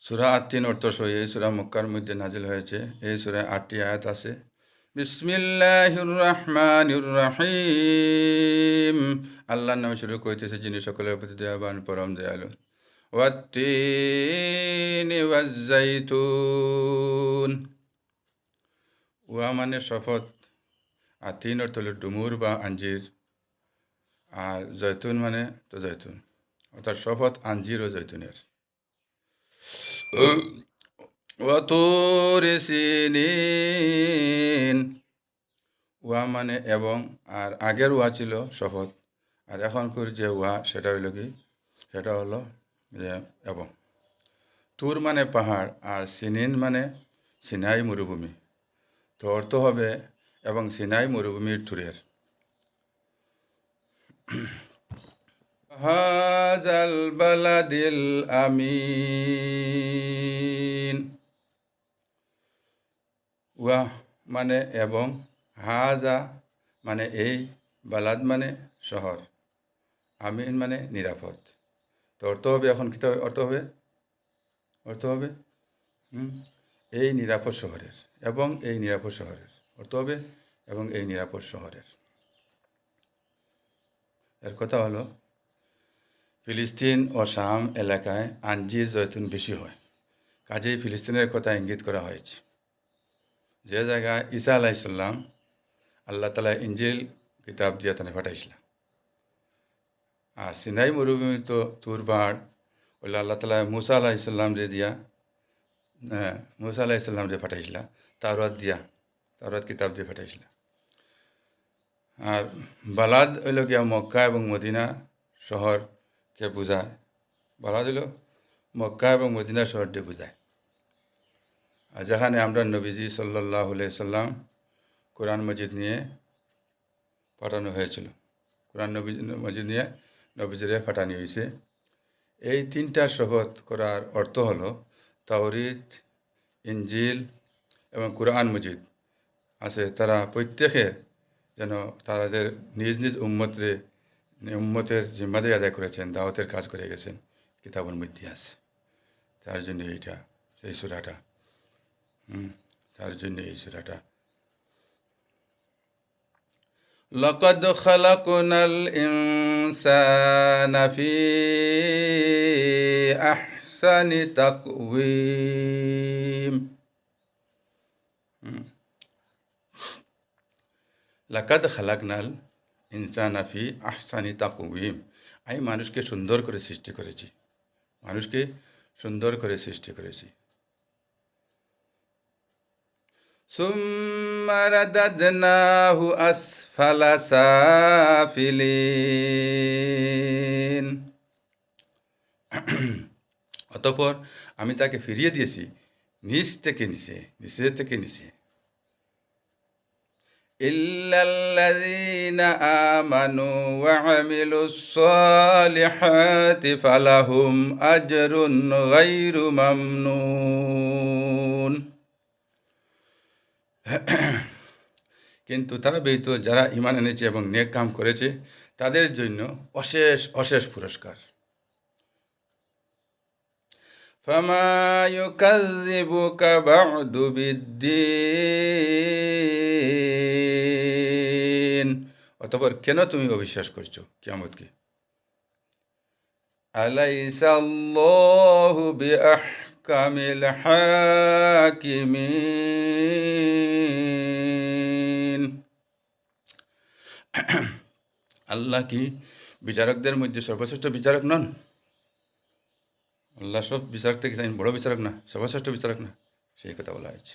সূরা আত-তিন অর্থসহ এই সূরা মক্কার মধ্যে নাজিল হয়েছে। এই সূরায় ৮টি আয়াত আছে। বিসমিল্লাহির রহমানির রহিম। আল্লাহর নামে শুরু করিতেছে, যিনি সকলের প্রতি দয়াবান পরম দয়ালু। ওয়াত-তিনি ওয়াজ-জাইতুন। ওয়া মানে শপথ, আর তিন অর্থ হল ডুমুর বা আঞ্জির, আর জৈতুন মানে তো জৈতুন, অর্থাৎ শপথ আঞ্জির ও জৈতুনের। ওয়াতুরি সিনিন। ওয়া মানে এবং, আর আগের ওয়া ছিল শপথ, আর এখনকার যে ওয়া সেটা হইল কি, সেটা হলো যে এবং। তুর মানে পাহাড়, আর সিনিন মানে সিনাই মরুভূমি। তো অর্থ হবে এবং সিনাই মরুভূমির তুরের। হাজাল বালাদিল আমিন। ওয়া মানে এবং, হাজা মানে এই, বালাদ মানে শহর, আমিন মানে নিরাপদ। তো অর্থ হবে, এখন কী অর্থ হবে? অর্থ হবে এই নিরাপদ শহরের, এবং এই নিরাপদ শহরের। অর্থ হবে এবং এই নিরাপদ শহরের। এর কথা হলো, ফিলিস্তিন ও শাম এলাকায় আঞ্জির জৈতুন বেশি হয়, কাজেই ফিলিস্তিনের কথা ইঙ্গিত করা হয়েছে। যে জায়গায় ঈসা আলাইসাল্লাম আল্লাহ তালা ইঞ্জিল কিতাব দিয়া তানে পাঠাইছিলাম, আর সিনাই মরুভূমি তো তুর পাহাড় ওইলা আল্লাহ তালা মুসা আলাইসাল্লাম যে দিয়া, মুসা আলাইসাল্লাম যে পাঠাইছিলাম তাওরাত কিতাব দিয়ে পাঠাইছিলাম। আর বালাদ হইল গিয়া মক্কা এবং মদিনা শহরকে বোঝায়। বালাদ হইল মক্কা এবং মদিনা শহরটি বোঝায়। আর যেখানে আমরা নবীজি সাল্লাল্লাহু আলাইহি সাল্লাম কোরআন মজিদ নিয়ে পাঠানো হয়েছিল, কোরআন মজিদ নিয়ে নবীজিরে পাঠানো হয়েছে। এই তিনটা শপথ করার অর্থ হলো, তাওরীত, ইনজিল এবং কোরআন মজিদ আছে, তারা প্রত্যেকে যেন তাদের নিজ নিজ উম্মতের জিম্মাদারি আদায় করেছেন, দাওয়াতের কাজ করে গেছেন, কিতাবের মধ্যে আছে। তার জন্য এইটা, সেই সূরাটা, তার জন্য এই সূরাটা। লাকাদ খালাকনাল ইনসানা ফি আহসানি তাকওয়িম। লাকাদ খালাকনাল ইনসানা ফি আহসানি তাকওয়িম। আমি মানুষকে সুন্দর করে সৃষ্টি করেছি, মানুষকে সুন্দর করে সৃষ্টি করেছি। সুম্মা রাদাদনাহু আসফালা সাফিলিন। অতঃপর আমি তাকে ফিরিয়ে দিয়েছি নিচ থেকে নিচে, নিচে থেকে নিচে। ইল্লাল্লাযীনা আমানু ওয়া আমিলুস সালিহাতি ফালাহুম আজরুন গায়রু মামনুন। কিন্তু তারা ব্যতীত যারা ঈমান এনেছে এবং নেক কাম করেছে, তাদের জন্য অশেষ অশেষ পুরস্কার। ফামা ইউকাযযিবুকা বা'দু বিদ্দীন। অতঃপর কেন তুমি অবিশ্বাস করছো কিয়ামতকে? আলাইসাল্লাহু বিআহকামিল হাকিমিন। আল্লাহ কি বিচারকদের মধ্যে সর্বশ্রেষ্ঠ বিচারক নন? আল্লাহ সব বিচারক থেকে বড় বিচারক না, সর্বশ্রেষ্ঠ বিচারক না? সেই কথা বলা হয়েছে।